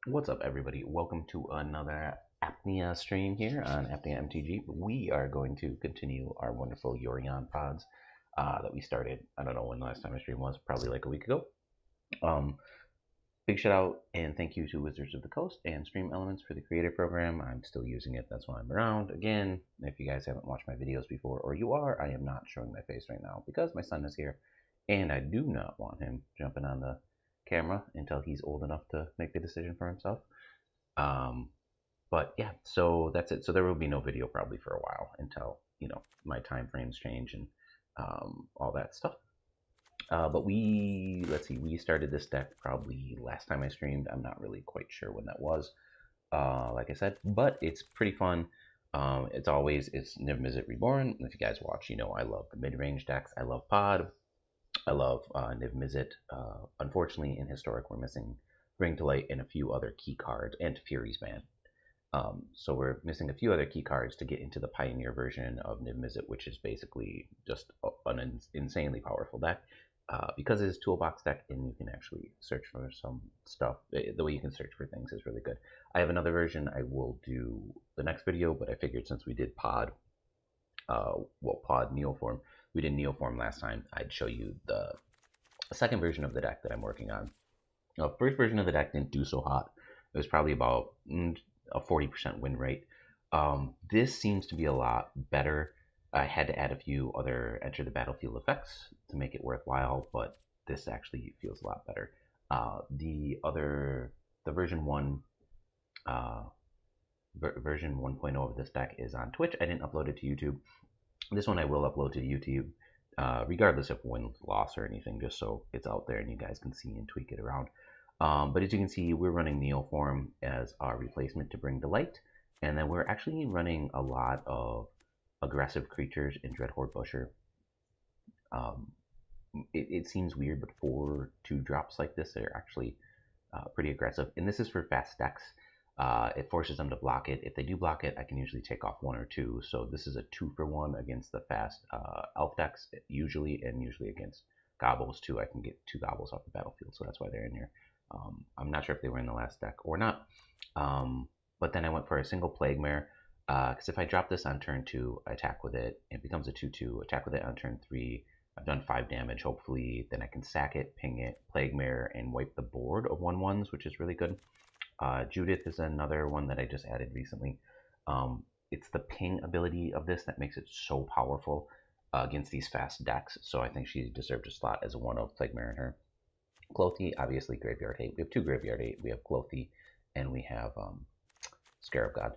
What's up, everybody? Welcome to another apnea stream here on Apnea MTG. We are going to continue our wonderful Yorion pods that we started. I don't know when the last time I streamed was, probably like a week ago. Um, Big shout out and thank you to Wizards of the Coast and Stream Elements for the creator program. I'm still using it, that's why I'm around. Again, if you guys haven't watched my videos before, or you are, I am not showing my face right now because my son is here and I do not want him jumping on the camera until he's old enough to make the decision for himself. Um, but yeah, so that's it. So there will be no video probably for a while until my time frames change and all that stuff. But let's see, we started this deck probably last time I streamed. I'm not really quite sure when that was. Like I said, but it's pretty fun. It's Niv-Mizzet Reborn. If you guys watch, you know I love the mid-range decks. I love Pod. I love Niv-Mizzet. Unfortunately, in Historic, we're missing Bring to Light and a few other key cards, and Fury's Band. So we're missing a few other key cards to get into the Pioneer version of Niv-Mizzet, which is basically just an insanely powerful deck. Because it is toolbox deck and you can actually search for some stuff. The way you can search for things is really good. I have another version I will do the next video, but I figured since we did Pod Neoform, we did Neoform last time, I'd show you the second version of the deck that I'm working on. The first version of the deck didn't do so hot. It was probably about a 40% win rate. This seems to be a lot better. I had to add a few other enter the battlefield effects to make it worthwhile, but this actually feels a lot better. The version 1, version 1.0 of this deck is on Twitch. I didn't upload it to YouTube. This one I will upload to YouTube, regardless of win, loss, or anything, just so it's out there and you guys can see and tweak it around. But as you can see, we're running Neoform as our replacement to Bring to Light, and then we're actually running a lot of aggressive creatures in Dreadhorde Busher. It seems weird, but 4 2-drops like this are actually pretty aggressive. And this is for fast decks. It forces them to block it. If they do block it, I can usually take off 1 or 2. So this is a 2-for-1 against the fast elf decks, usually, and usually against gobbles too. I can get 2 gobbles off the battlefield, so that's why they're in here. I'm not sure if they were in the last deck or not. But then I went for a single Plague Mare, because if I drop this on turn 2, I attack with it. It becomes a 2/2. Attack with it on turn 3. I've done 5 damage, hopefully. Then I can sack it, ping it, Plague Mare, and wipe the board of 1/1s, which is really good. Judith is another one that I just added recently. It's the ping ability of this that makes it so powerful against these fast decks. So I think she deserved a slot as a 1/of Plague Mare in her. Clothy, obviously Graveyard Hate. We have 2 Graveyard Hate. We have Clothy, and we have Scarab God.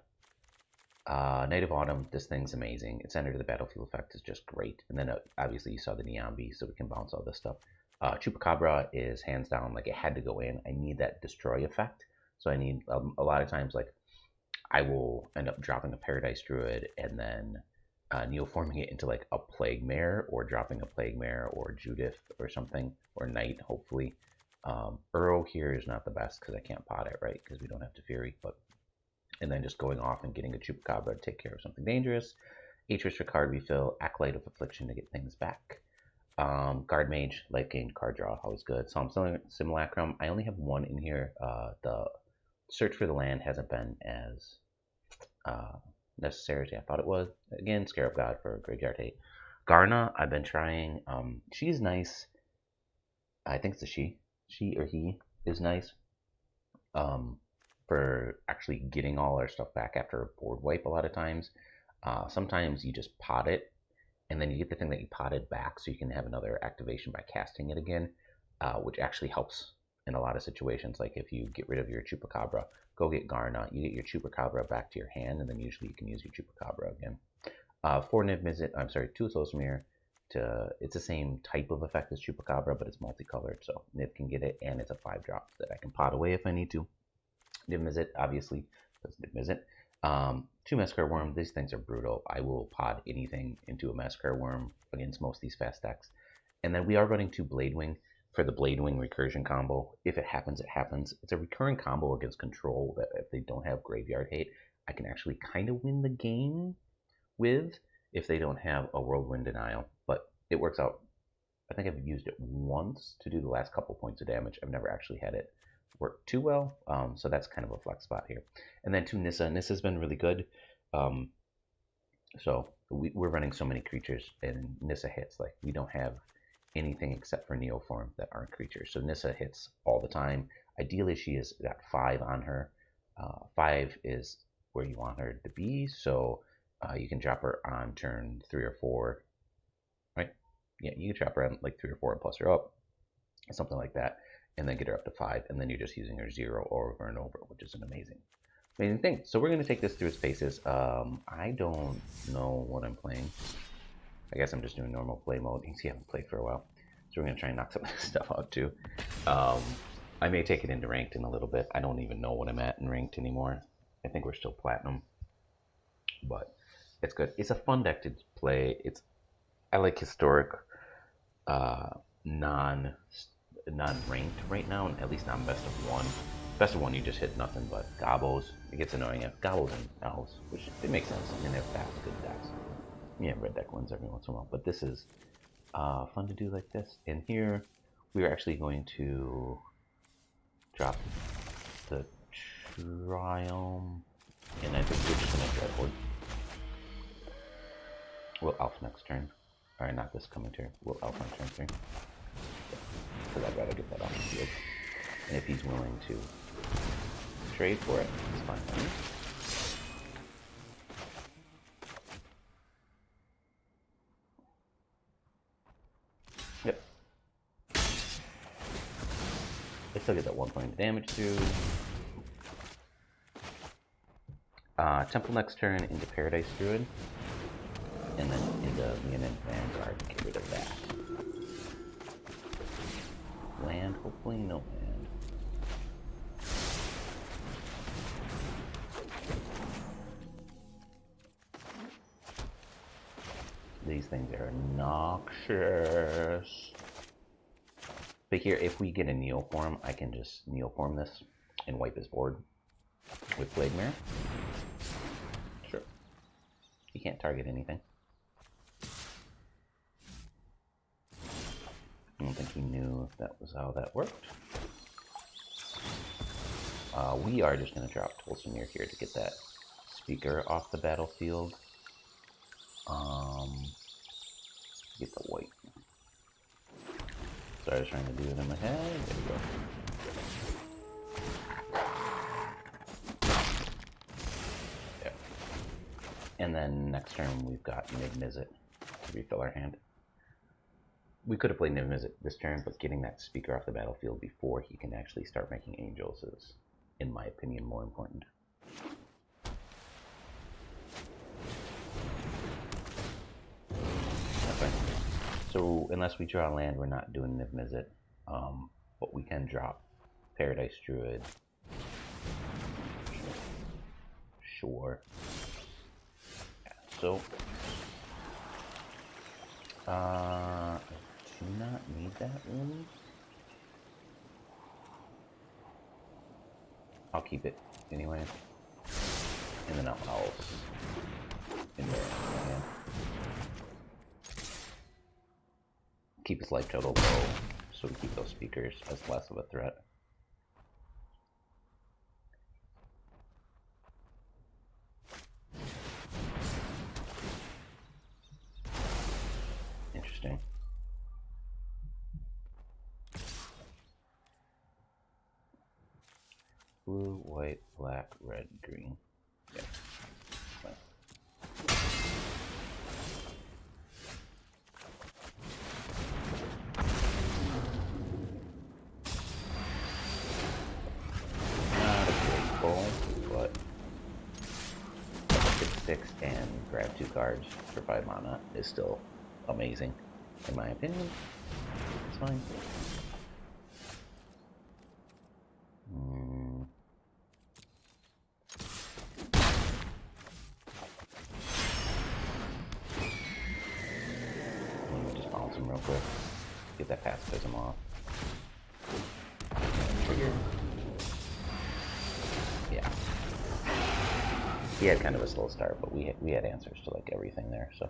Night of Autumn, this thing's amazing. Its enter to the battlefield effect is just great. And then obviously you saw the Neon Bee, so we can bounce all this stuff. Chupacabra is hands down, like it had to go in. I need that destroy effect. So I need, a lot of times, like, I will end up dropping a Paradise Druid and then neoforming it into like a Plague Mare, or dropping a Plague Mare or Judith or something, or Knight, hopefully. Uro here is not the best because I can't pot it, right? Because we don't have to Fury, but and then just going off and getting a Chupacabra to take care of something dangerous. Atris for card refill, Acolyte of Affliction to get things back. Guard Mage, life gain, card draw, always good. Psalm Simulacrum, I only have 1 in here. The Search for the Land hasn't been as necessary as I thought it was. Again, Scarab God for Graveyard Hate. Garna, I've been trying. She's nice. I think it's a she. She or he is nice. For actually getting all our stuff back after a board wipe a lot of times. Sometimes you just pot it, and then you get the thing that you potted back, so you can have another activation by casting it again, which actually helps in a lot of situations. Like if you get rid of your Chupacabra, go get Garna, you get your Chupacabra back to your hand, and then usually you can use your Chupacabra again. 4 Niv-Mizzet, 2 Soulsmere. It's the same type of effect as Chupacabra, but it's multicolored, so Niv can get it, and it's a 5-drop that I can pot away if I need to. Niv-Mizzet, obviously, that's Niv-Mizzet. 2 Massacre Worm, these things are brutal. I will pod anything into a Massacre Worm against most of these fast decks. And then we are running 2 Bladewing for the Bladewing recursion combo. If it happens, it happens. It's a recurring combo against control that if they don't have Graveyard Hate, I can actually kind of win the game with, if they don't have a Whirlwind Denial. But it works out. I think I've used it once to do the last couple points of damage. I've never actually had it work too well. So that's kind of a flex spot here. And then to Nissa. Nissa's been really good. So we're running so many creatures and Nissa hits. Like we don't have anything except for Neoform that aren't creatures. So Nissa hits all the time. Ideally, she has got 5 on her. 5 is where you want her to be. So you can drop her on turn 3 or 4. Right? Yeah, you can drop her on like 3 or 4 and plus her up. Something like that. And then get her up to 5. And then you're just using her 0 over and over, which is an amazing thing. So we're going to take this through its paces. I don't know what I'm playing. I guess I'm just doing normal play mode. You can see I haven't played for a while. So we're going to try and knock some of this stuff out too. I may take it into ranked in a little bit. I don't even know what I'm at in ranked anymore. I think we're still platinum. But it's good. It's a fun deck to play. I like historic, non-ranked right now, and at least not best of 1. Best of 1, you just hit nothing but gobos. It gets annoying if gobos and elves, which it makes sense. I mean, they're fast, good decks. Yeah, red deck wins every once in a while, but this is fun to do like this. And here, we're actually going to drop the Triumph, and I think we're just going to Dreadwood. We'll Elf next turn. Alright, not this coming turn. We'll Elf on turn 3. Because I'd rather get that off the field. And if he's willing to trade for it, it's fine by me. Yep. I still get that 1 point of damage through. Temple next turn into Paradise Druid. And then into Leonin Vanguard to get rid of that. Land, hopefully no land. These things are noxious. But here, if we get a Neoform, I can just Neoform this and wipe his board with Blade Mirror. Sure. He can't target anything. I don't think he knew if that was how that worked. We are just going to drop Tolsimir here to get that speaker off the battlefield. Get the white. So I was trying to do it in my head. There we go. There. And then next turn we've got Niv-Mizzet to refill our hand. We could have played Niv-Mizzet this turn, but getting that speaker off the battlefield before he can actually start making angels is, in my opinion, more important. Okay. So unless we draw land, we're not doing Niv-Mizzet, but we can drop Paradise Druid. Sure. Yeah, so I do not need that really. I'll keep it anyway. And then I'll else in there. Yeah. Keep his life total low, so we keep those speakers as less of a threat. Interesting. Blue, white, black, red, green. Yeah. Fine. Not a great goal, but 6/6 and grab 2 cards for 5 mana is still amazing, in my opinion. It's fine. Let me just bounce him real quick. Get that pacifism off. Trigger. Yeah. He had kind of a slow start, but we had answers to like everything there, so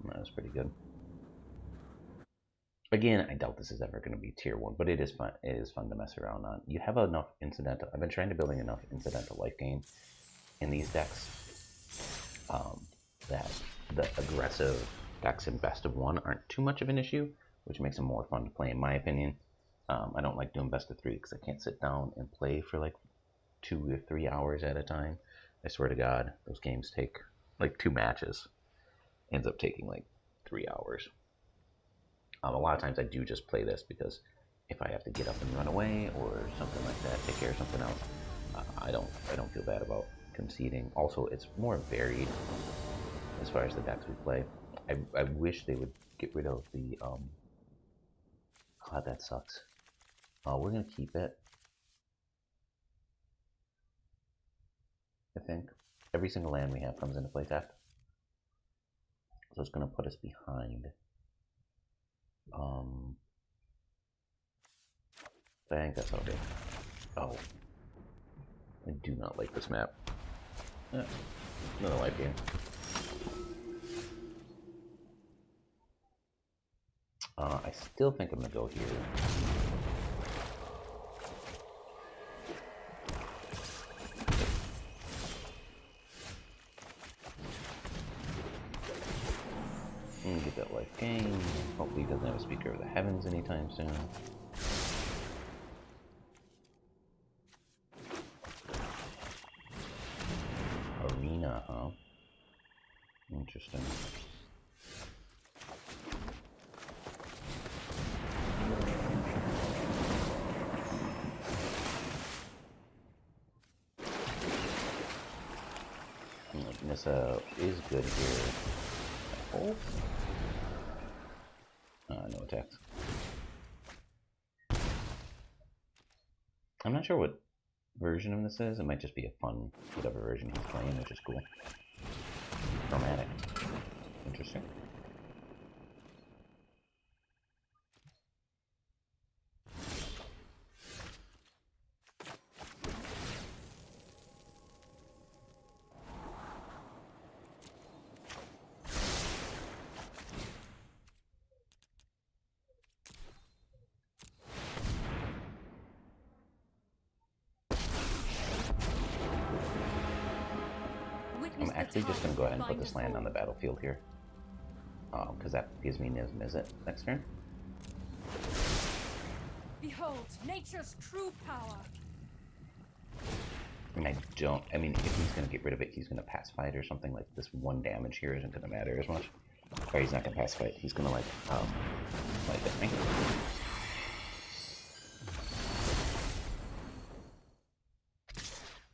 that was pretty good. Again, I doubt this is ever going to be tier 1, but it is fun. It is fun to mess around on. You have enough incidental. I've been trying to building enough incidental life gain in these decks that the aggressive decks in best of 1 aren't too much of an issue, which makes them more fun to play in my opinion. I don't like doing best of 3 because I can't sit down and play for like 2 or 3 hours at a time. I swear to God, those games take like 2 matches. Ends up taking like 3 hours. A lot of times I do just play this because if I have to get up and run away or something like that, take care of something else, I don't feel bad about conceding. Also, it's more varied as far as the decks we play. I wish they would get rid of the God, that sucks. We're gonna keep it. I think every single land we have comes into play tapped, so it's gonna put us behind. I think that's okay. Oh, I do not like this map. Another life game. I still think I'm gonna go here. And get that life gain. Hopefully he doesn't have a Speaker of the Heavens anytime soon. Arena, huh? Interesting. Nissa is good here. I hope. No attacks. I'm not sure what version of this is. It might just be a fun, whatever version he's playing, which is cool. Chromatic. Interesting. I'm actually just going to go ahead and put this land on the battlefield here. Because that gives me Niv-Mizzet next turn. Behold, nature's true power. And I mean, if he's going to get rid of it, he's going to pacify it or something. Like, this 1 damage here isn't going to matter as much. Or he's not going to pacify it. He's going to, like at me.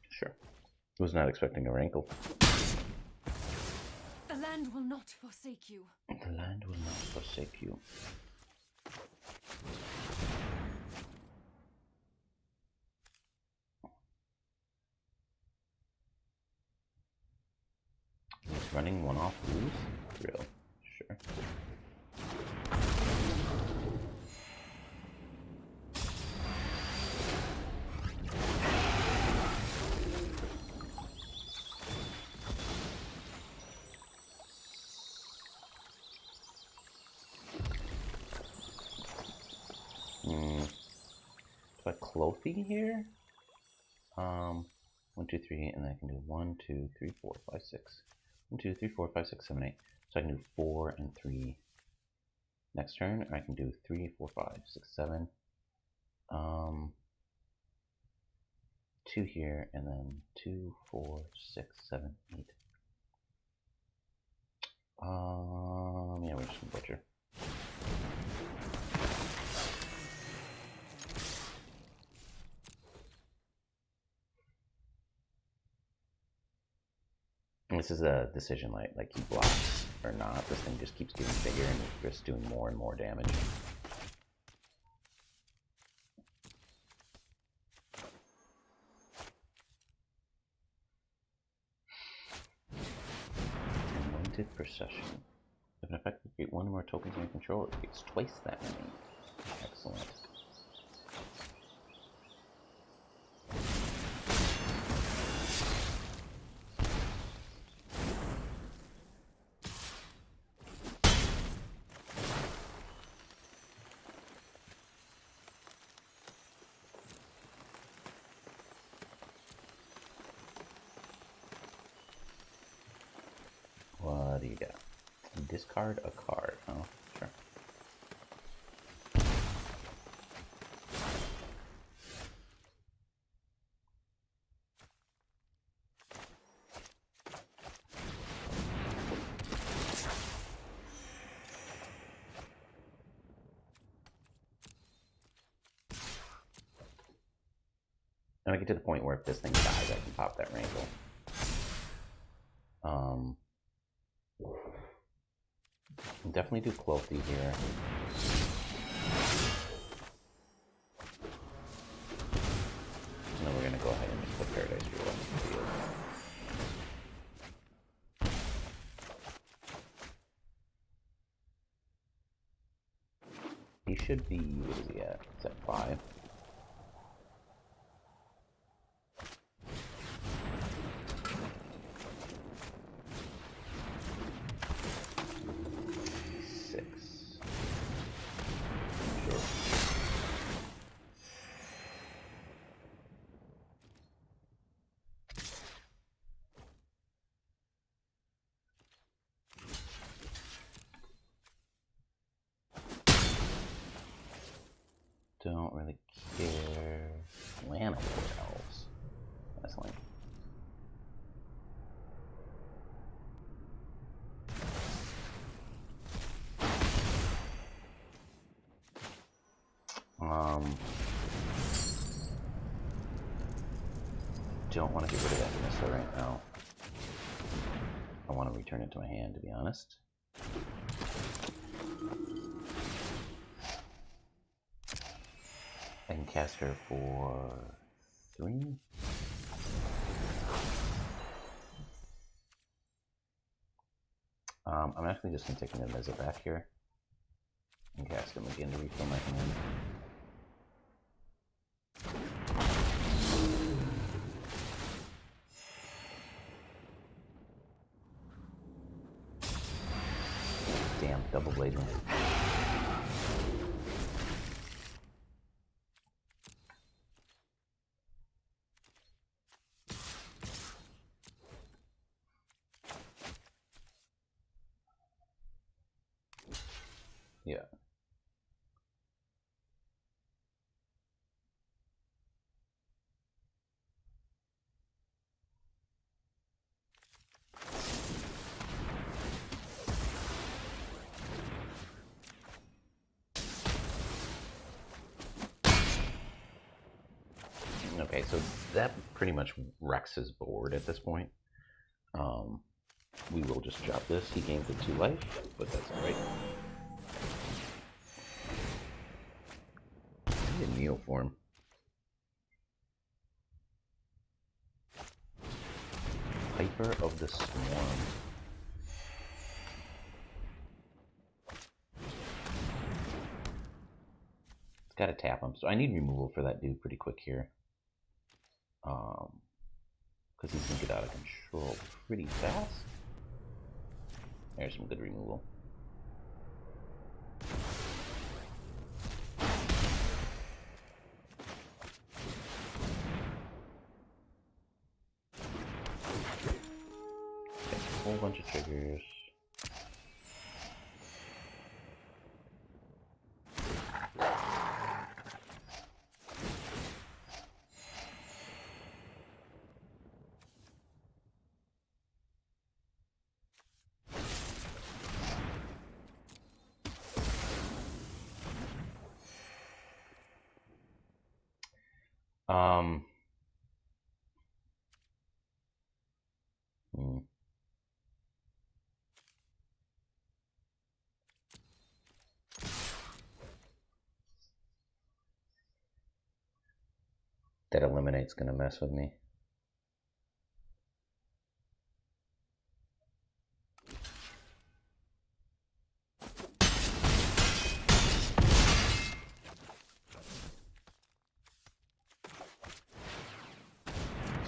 Sure. Was not expecting a rankle. The land will not forsake you. The land will not forsake you. He's running 1 off loose? Real. Sure. Do I Clothy here? 1, 2, 3, and then I can do 1, 2, 3, 4, 5, 6. 1, 2, 3, 4, 5, 6, 7, 8. So I can do 4 and 3 next turn, or I can do 3, 4, 5, 6, 7. 2 here, and then 2, 4, 6, 7, 8. Yeah, we're just gonna butcher. This is a decision like he blocks or not. This thing just keeps getting bigger and just doing more and more damage. Anointed Procession. If an effect create 1 or more tokens in your control, it creates twice that many. Excellent. discard a card. Oh, sure. And I get to the point where if this thing dies, I can pop that Rankle. Definitely do Cloaky here. And then we're going to go ahead and just put Paradise Rule on the field. He should be, what is he at? He's at 5. Don't really care. Land Elves. That's lame. Don't want to get rid of that Missile right now. I want to return it to my hand, to be honest. I can cast her for 3. I'm actually just going to take the Niv-Mizzet back here and cast him again to refill my hand. Damn, double blade me. Yeah. Okay, so that pretty much wrecks his board at this point. We will just drop this. He gains the 2 life, but that's alright. Neoform. Piper of the Swarm. It's got to tap him, so I need removal for that dude pretty quick here. Because he's going to get out of control pretty fast. There's some good removal. Okay, a whole bunch of triggers. That Eliminate's gonna mess with me.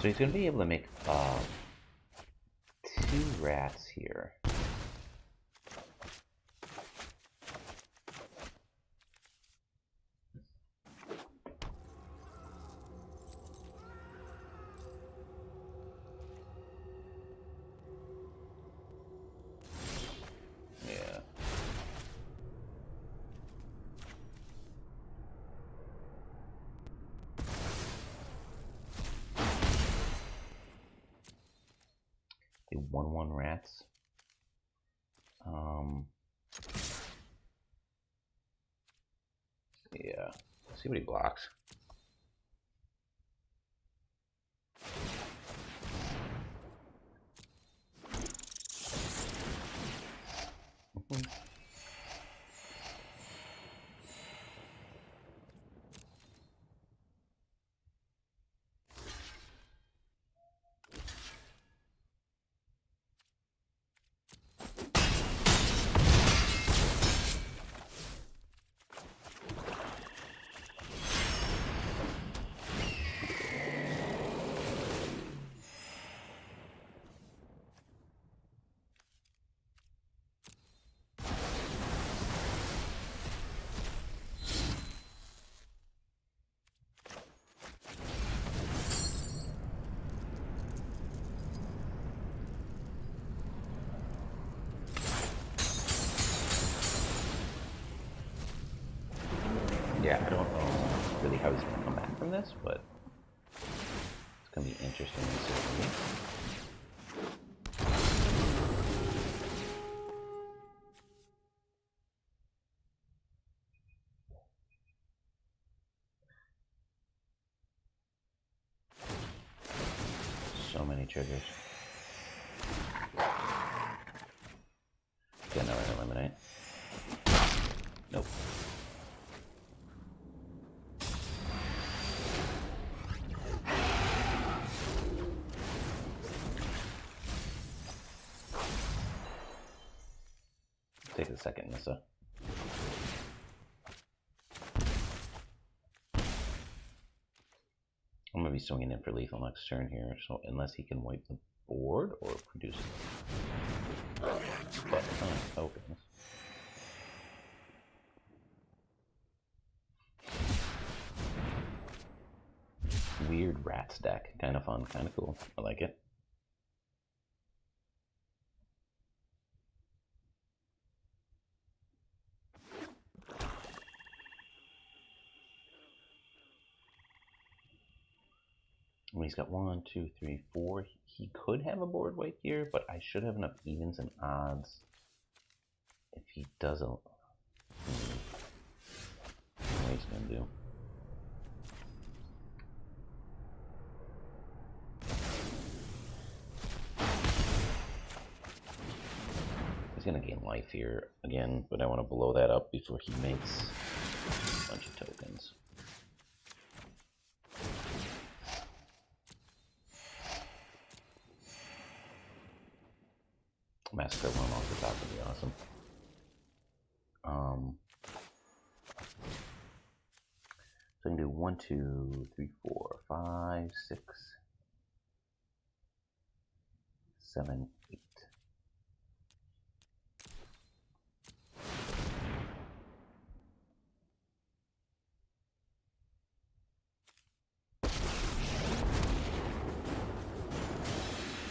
So he's going to be able to make 2 rats here. Yeah. 1/1 rats. Yeah, let's see what he blocks. Yeah, I don't know really how he's going to come back from this, but it's going to be interesting to see. So many triggers. Get another eliminate. Nope. Take a second, Nissa. I'm going to be swinging in for lethal next turn here, so unless he can wipe the board or produce but tokens. Weird rats deck. Kind of fun, kind of cool. I like it. Well, he's got 1, 2, 3, 4. He could have a board wipe here, but I should have enough evens and odds if he doesn't. What he's gonna do? He's gonna gain life here again, but I want to blow that up before he makes a bunch of tokens. Massacre one off the top would be awesome. So I can do 1, 2, 3, 4, 5, 6, 7, 8.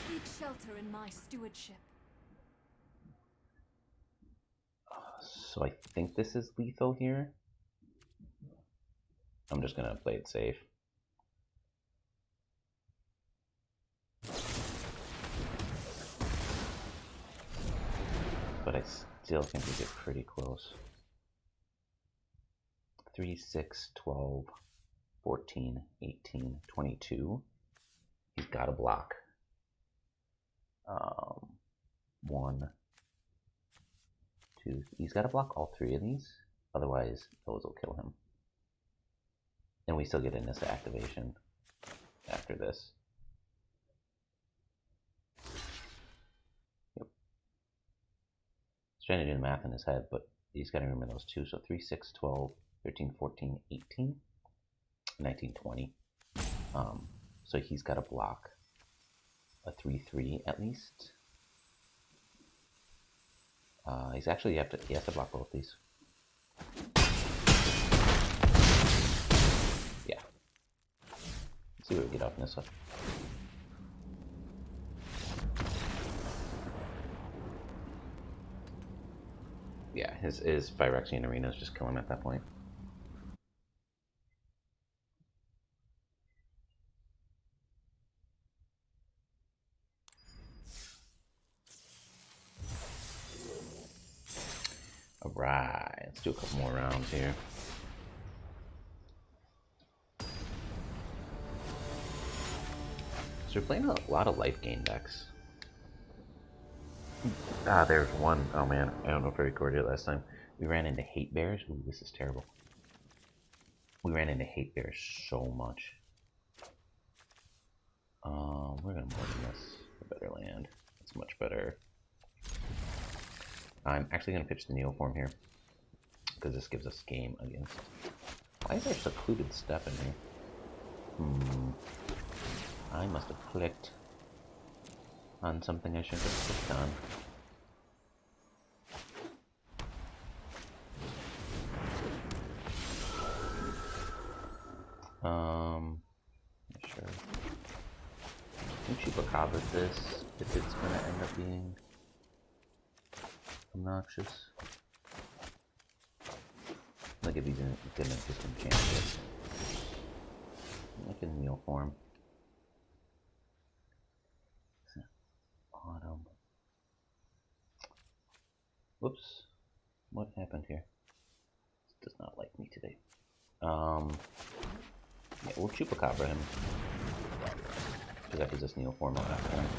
Seek shelter in my stewardship. So I think this is lethal here. I'm just gonna play it safe. But I still think we get pretty close. 3, 6, 12, 14, 18, 22. He's got a block. 1, 2. He's got to block all 3 of these. Otherwise, those will kill him. And we still get a Nissa activation after this. Yep. He's trying to do the math in his head, but he's got to remember those 2. So 3, 6, 12, 13, 14, 18, 19, 20. So he's got to block a 3, 3 at least. He has to block both these. Yeah. Let's see what we get off Nissa. Yeah, his Phyrexian Arena is just killing him at that point. Alright, let's do a couple more rounds here. So we're playing a lot of life gain decks. Ah, there's one. Oh man, I don't know if I recorded it last time. We ran into hate bears. Ooh, this is terrible. We ran into hate bears so much. We're gonna more than this. A better land. It's much better. I'm actually gonna pitch the Neoform here because this gives us game against. Why is there a secluded step in here? I must have clicked on something I shouldn't have clicked on. Sure. Can chupacabra this if it's gonna end up being obnoxious? Like if he's gonna disenchant it. Like a Neoform. Autumn. Whoops. What happened here? This does not like me today. Yeah, we'll chupacabra him. Because that gives us Neoform on that point.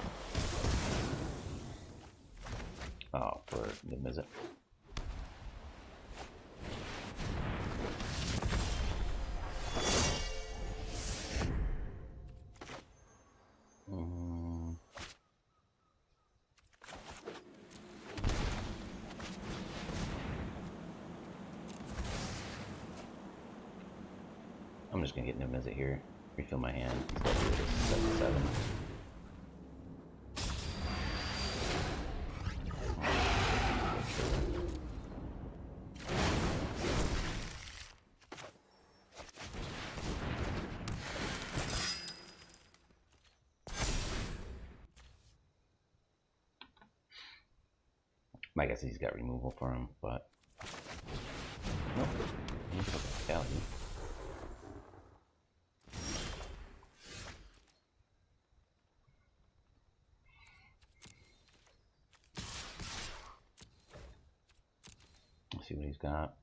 Oh, for Niv-Mizzet. I'm just gonna get Niv-Mizzet here. Refill my hand. Let's do this 7-7. My guess is he's got removal for him, but nope. Value. Let's see what he's got.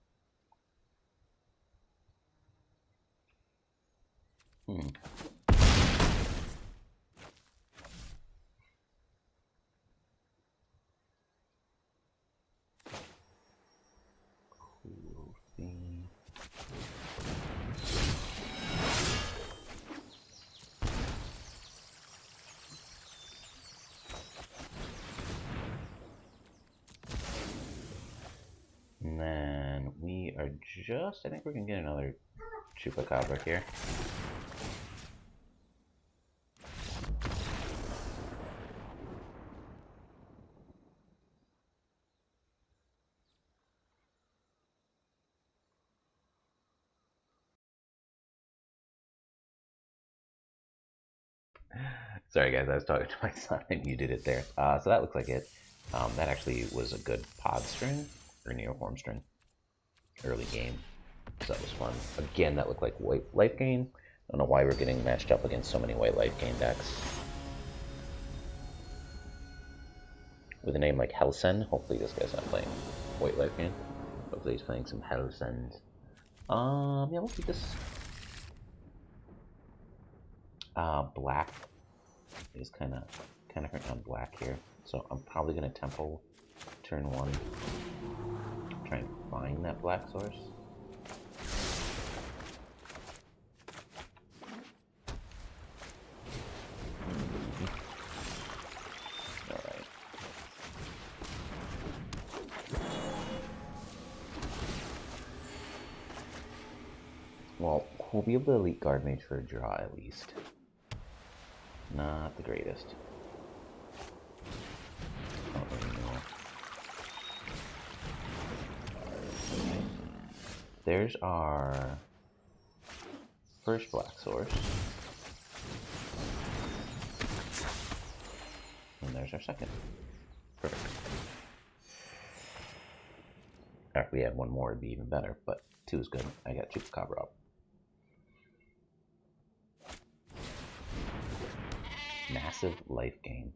And then we are just, I think we're gonna get another chupacabra here. Sorry guys, I was talking to my son and you did it there. So that looks like it. That actually was a good pod string, or Neoform string, early game. So that was fun. Again, that looked like white life gain. I don't know why we're getting matched up against so many white life gain decks. With a name like Helsen, hopefully this guy's not playing white life gain. Hopefully he's playing some Helsens. Yeah, we'll keep this. Black is kind of hurting on black here, so I'm probably gonna tempo turn 1. Try and find that black source. Alright. Well, we'll be able to elite guard mage for a draw at least. Not the greatest. Don't really know. There's our first black source. And there's our second. Perfect. If we had one more, it'd be even better, but 2 is good. I got chupacabra up. Massive life gain.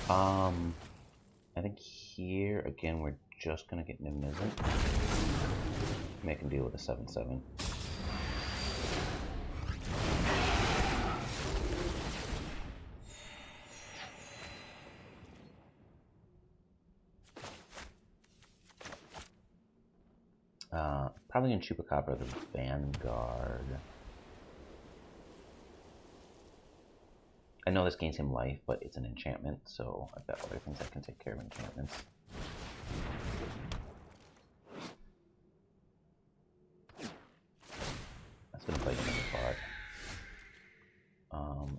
I think here, again, we're just going to get Niv-Mizzet. Make him deal with a 7/7. Probably in Chupacabra the Vanguard. I know this gains him life, but it's an enchantment, so I've got other things I can take care of enchantments. That's going to play another card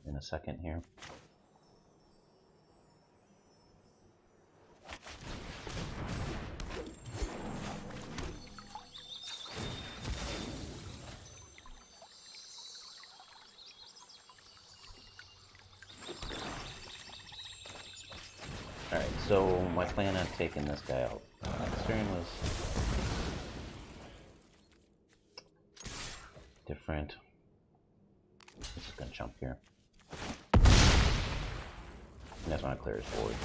in a second here. Alright, so my plan on taking this guy out next turn was different. I'm just gonna jump here. And that's when I clear his board.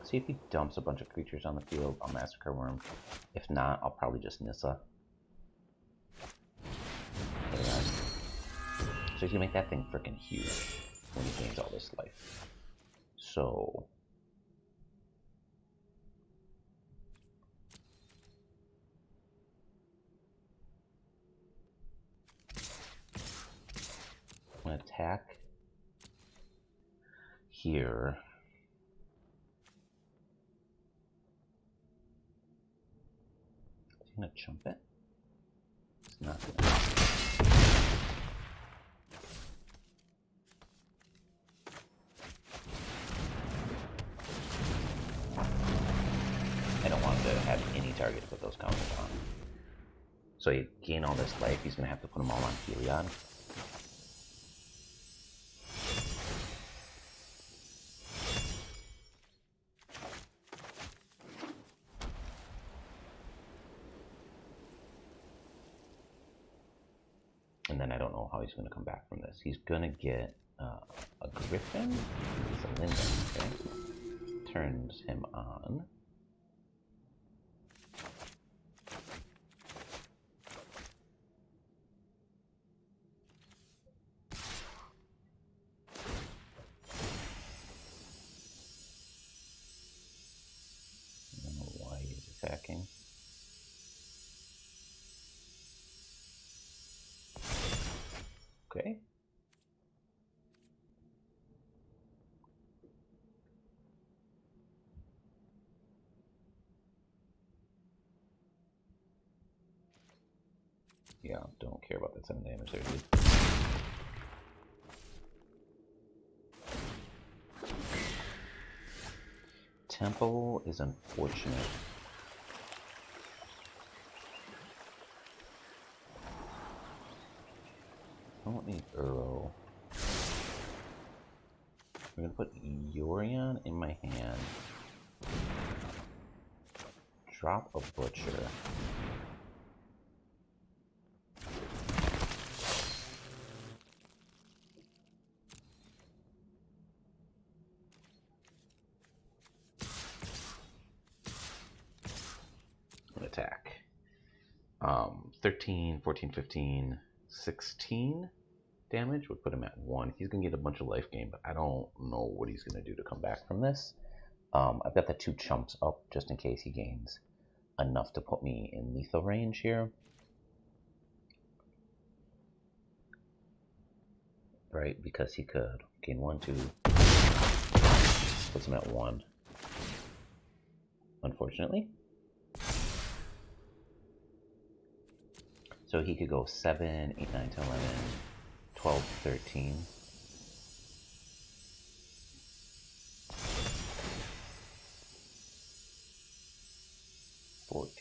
See if he dumps a bunch of creatures on the field, I'll Massacre Worm. If not, I'll probably just Nissa. So he's gonna make that thing freaking huge when he gains all this life. So I'm gonna attack here. Is he gonna jump it? It's not gonna. I don't want him to have any target to put those counters on. So you gain all this life, he's gonna have to put them all on Heliod. And then I don't know how he's gonna come back from this. He's gonna get a Griffin. It's a Linden, okay? Turns him on. Attacking. Okay. Yeah, don't care about that 7 damage there, dude. Temple is unfortunate. I don't need Uro. I'm gonna put Yorion in my hand. Drop a Butcher. An attack. 13, 14, 15, 16 damage would put him at 1. He's gonna get a bunch of life gain, but I don't know what he's gonna do to come back from this. I've got the 2 chumps up just in case he gains enough to put me in lethal range here. Right, because he could gain 1, 2. Puts him at 1. Unfortunately. So he could go 7, 8, 9, 10, 11, 12, 13.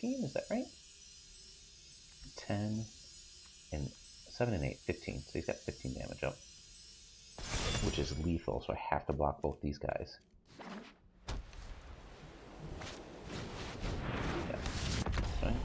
Is that right? 10 and 7 and 8, 15. So he's got 15 damage up, which is lethal. So I have to block both these guys. Yeah. Right.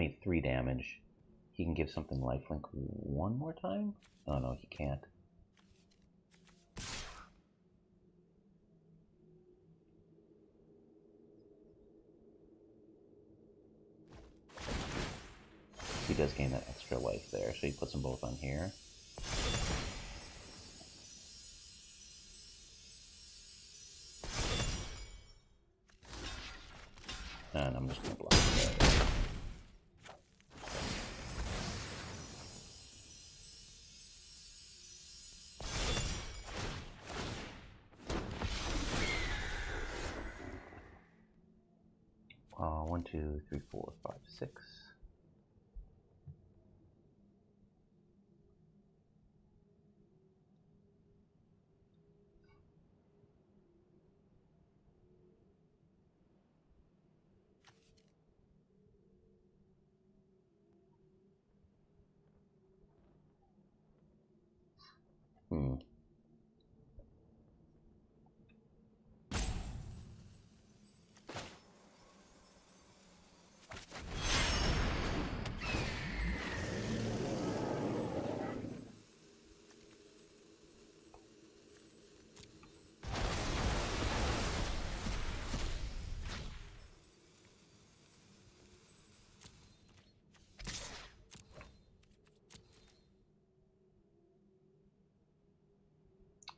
me 3 damage. He can give something lifelink one more time? Oh no, he can't. He does gain that extra life there, so he puts them both on here. And I'm just going to block it. One, two, three, 4, 5, 6.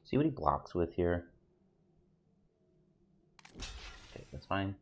See what he blocks with here. Okay, that's fine.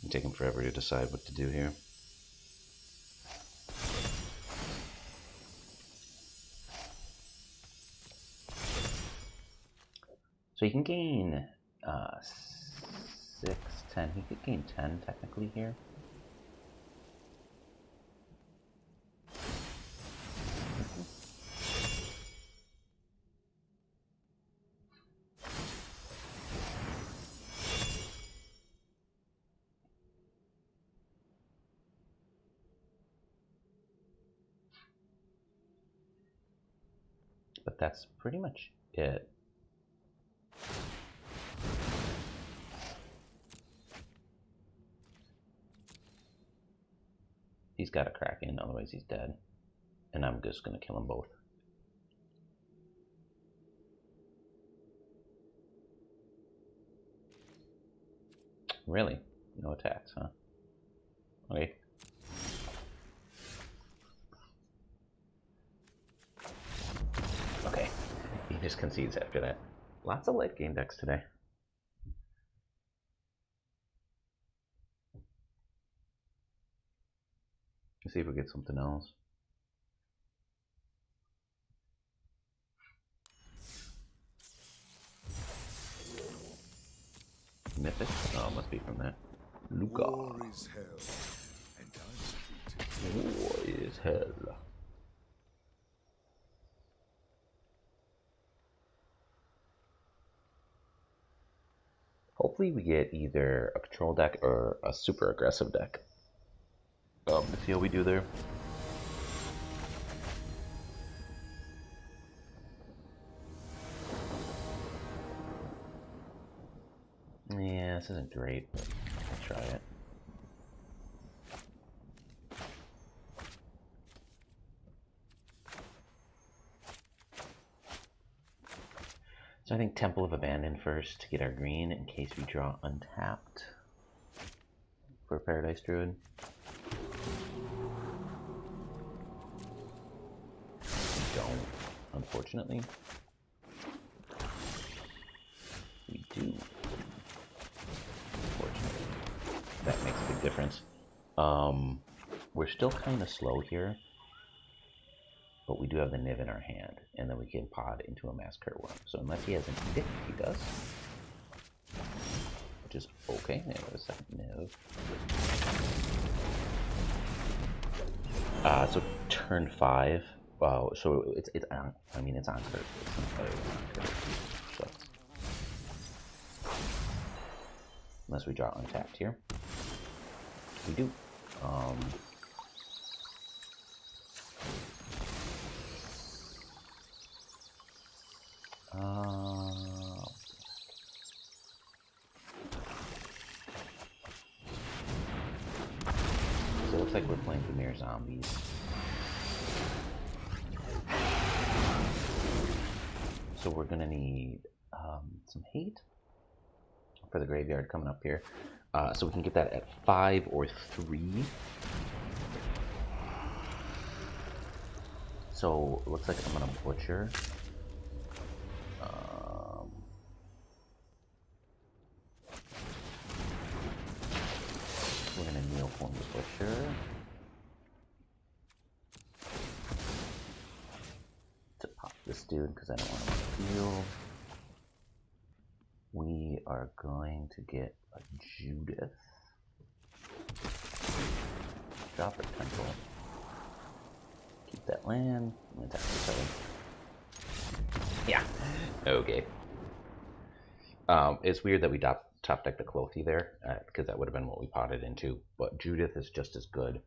It's taking forever to decide what to do here. So you can gain 6, 10. He could gain 10 technically here. But that's pretty much it. He's got to crack in, otherwise he's dead. And I'm just going to kill them both. Really? No attacks, huh? Okay. Okay. He just concedes after that. Lots of late game decks today. Let's see if we get something else. Mythic? Oh, it must be from that. Luca. War is hell, and I'm defeated. War is hell. Hopefully we get either a control deck or a super aggressive deck. To see how we do there. Yeah, this isn't great, but I'll try it. So I think Temple of Abandon first to get our green in case we draw untapped for Paradise Druid. unfortunately. We do. Unfortunately. That makes a big difference. We're still kind of slow here, but we do have the Niv in our hand, and then we can pod into a Massacre Worm. So unless he has an edict, he does. Which is okay. There was a second Niv. So turn 5. So it's on. I mean, it's on curve. It's not on curve. So unless we draw untapped here, we do. So it looks like we're playing Premier Zombies. So we're gonna need some hate for the graveyard coming up here. So we can get that at 5 or 3. So it looks like I'm gonna butcher. We're gonna Neoform the Butcher to pop this dude because I don't want him on the field. We are going to get a Judith. Drop her temple. Keep that land. I'm gonna attack this other. Yeah. Okay. It's weird that we top deck the Clothy there, because that would have been what we potted into. But Judith is just as good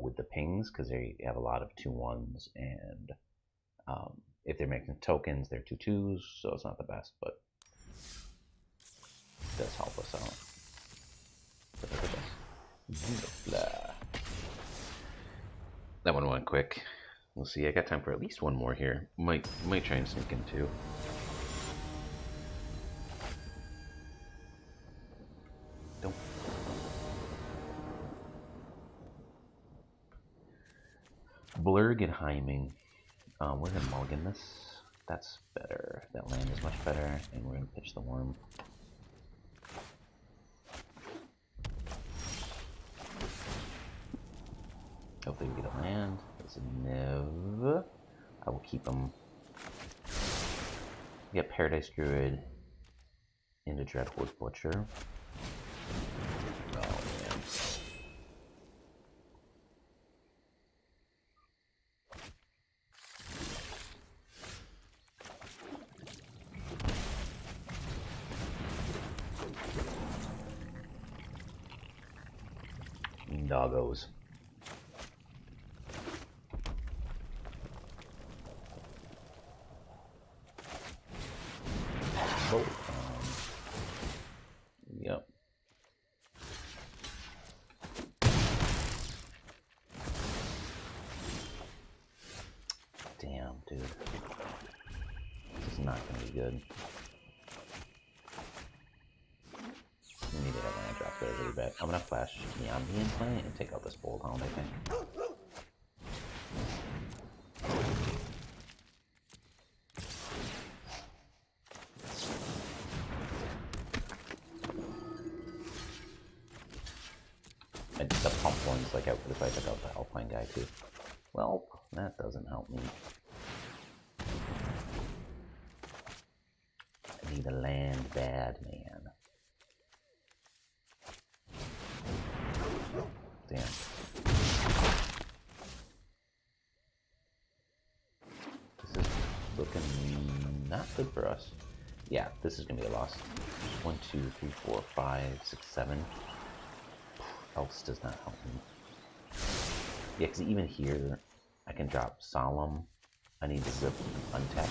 with the pings, because they have a lot of 2/1s, and if they're making tokens, they're 2/2s, so it's not the best, but it does help us out. But look at this. That one went quick. We'll see. I got time for at least one more here. Might try and sneak in 2. Don't. Blurg and Heiming. We're gonna mulligan this. That's better. That land is much better, and we're gonna pitch the worm. Hopefully we get a land. It's a Niv. I will keep them. We got Paradise Druid into Dreadhorde Butcher. Oh man. Doggos. Yep. Damn, dude. This is not gonna be good. We need to have land drop there really bad. I'm gonna flash Neon Being play and take out this Bold Hound, I think. And the pump ones, like I would if I took out the Alpine guy too. Well, that doesn't help me. I need a land bad, man. Damn. This is looking not good for us. Yeah, this is gonna be a loss. 1, 2, 3, 4, 5, 6, 7. Else does not help me. Yeah, because even here, I can drop Solemn. I need to zip untap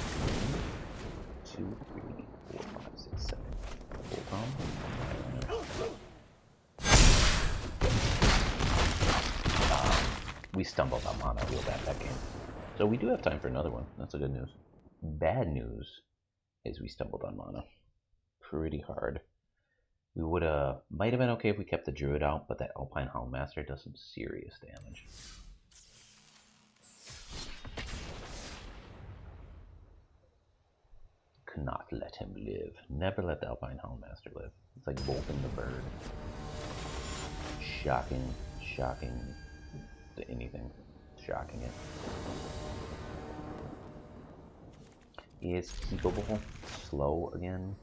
2, 3, 4, 5, 6, 7. Hold on. We stumbled on mana real bad that game. So we do have time for another one. That's the good news. Bad news is we stumbled on mana pretty hard. We might have been okay if we kept the Druid out, but that Alpine Houndmaster does some serious damage. cannot let him live. Never let the Alpine Houndmaster live. It's like bolting the bird. Shocking, shocking to anything. Shocking it. Is keepable. Slow again.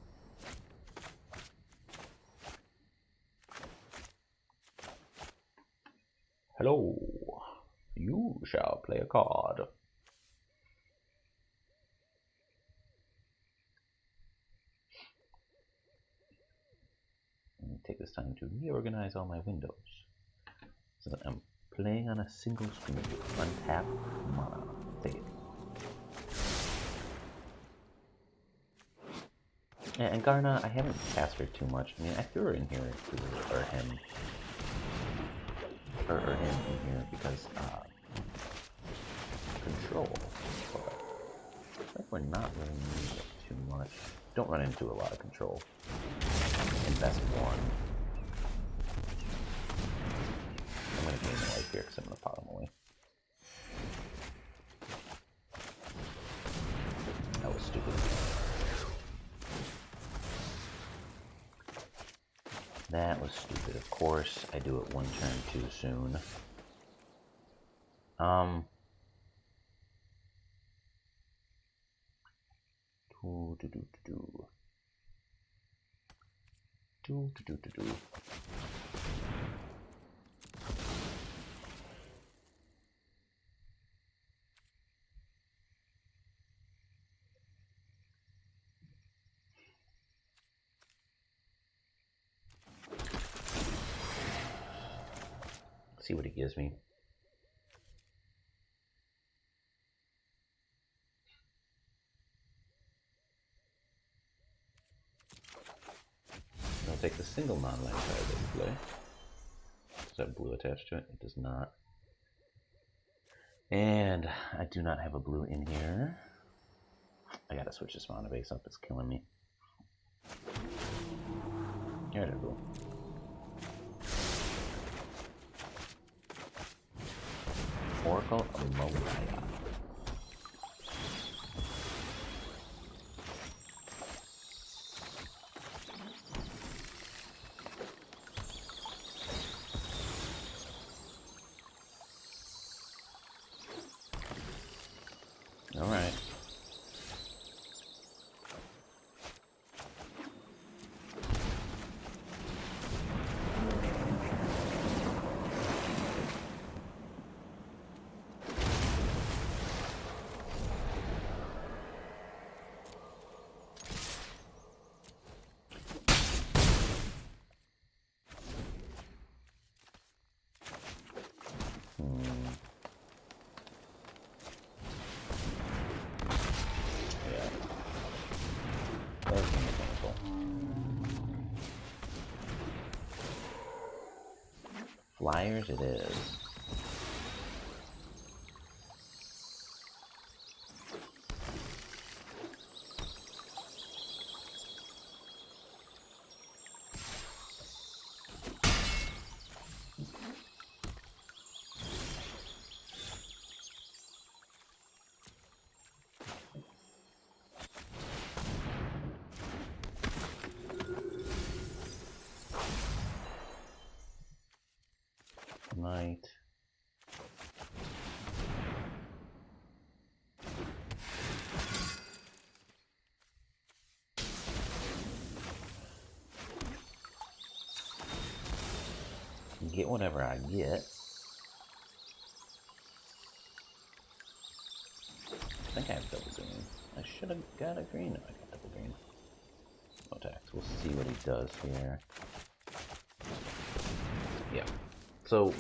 Hello. You shall play a card. Let me take this time to reorganize all my windows so that I'm playing on a single screen. Untap mana. Take it. And Garna, I haven't cast her too much. I mean, I threw her in here, or him in here because control. But we're not really using it too much. Don't run into a lot of control. Invest one. I'm gonna gain the life here because I'm gonna pot him away. That was stupid. That was stupid. Of course, I do it one turn too soon. See what he gives me. I'll take the single non-land card that we play. Does that have blue attached to it? It does not. And I do not have a blue in here. I gotta switch this mana base up, it's killing me. There we go. Oracle of Moriah. All right. Flyers it is. Night. Get whatever I get. I think I have double green. I should have got a green. No, I got double green. No tax. We'll see what he does here. Yeah. So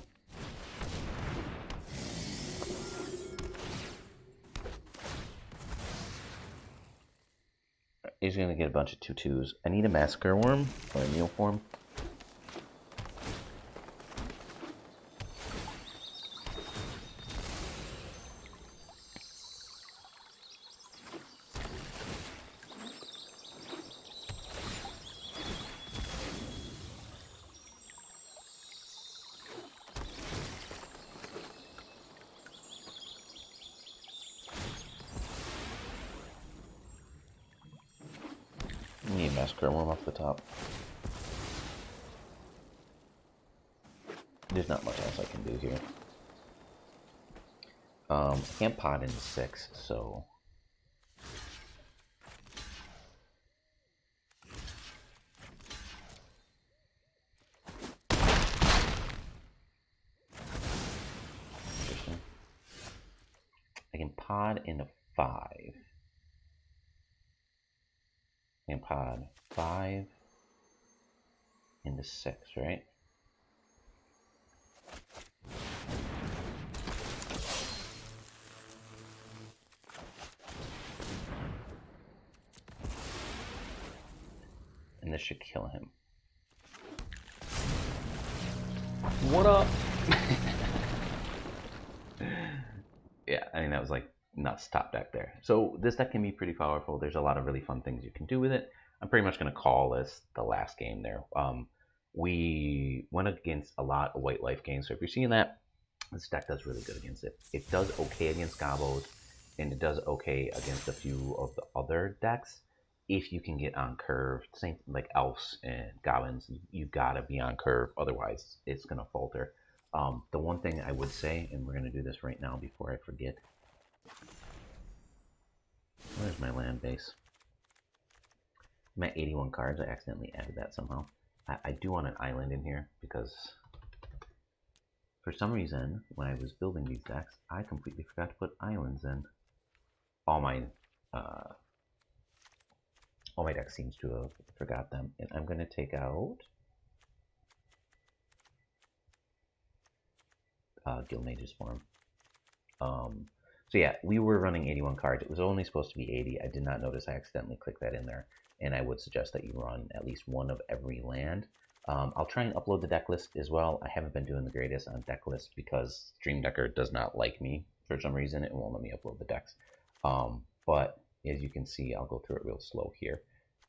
he's gonna get a bunch of 2/2s. I need a Massacre Worm or a Neoform. Massacre Worm off the top. There's not much else I can do here. I can't pod into 6, so... Interesting. I can pod into 5. I can pod 5 into 6, right? And this should kill him. What up? Yeah, I mean, that was like nuts top deck there. So this deck can be pretty powerful. There's a lot of really fun things you can do with it. I'm pretty much going to call this the last game there. We went against a lot of white life games. So if you're seeing that, this deck does really good against it. It does okay against Gobos, and it does okay against a few of the other decks. If you can get on curve, same like elves and goblins, you gotta be on curve, otherwise it's gonna falter. The one thing I would say, and we're gonna do this right now before I forget. Where's my land base? I'm at 81 cards. I accidentally added that somehow. I do want an island in here because for some reason when I was building these decks, I completely forgot to put islands in. All my decks seems to have forgot them, and I'm going to take out Guildmage's Form. So yeah, we were running 81 cards. It was only supposed to be 80. I did not notice I accidentally clicked that in there, and I would suggest that you run at least one of every land. I'll try and upload the deck list as well. I haven't been doing the greatest on deck lists because Stream Decker does not like me for some reason. It won't let me upload the decks. But as you can see, I'll go through it real slow here.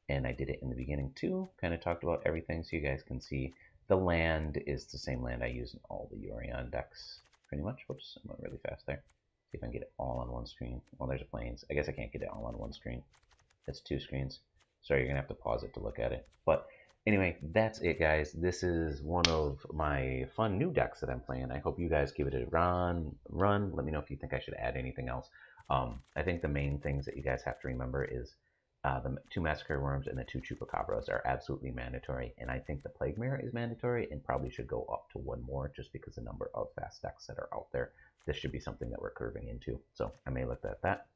And I did it in the beginning too, kind of talked about everything so you guys can see. The land is the same land I use in all the Yorion decks, pretty much. Whoops, I went really fast there. See if I can get it all on one screen. Well, there's a plains. I guess I can't get it all on one screen. It's 2 screens. Sorry, you're gonna have to pause it to look at it. But anyway, that's it, guys. This is one of my fun new decks that I'm playing. I hope you guys give it a run. Let me know if you think I should add anything else. I think the main things that you guys have to remember is the 2 Massacre Worms and the 2 Chupacabras are absolutely mandatory, and I think the Plague Mirror is mandatory and probably should go up to 1 more just because the number of fast decks that are out there. This should be something that we're curving into, so I may look at that.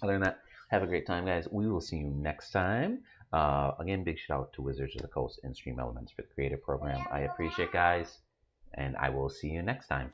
Other than that, have a great time, guys. We will see you next time. Again, big shout out to Wizards of the Coast and Stream Elements for the creative program. I appreciate it, guys, and I will see you next time.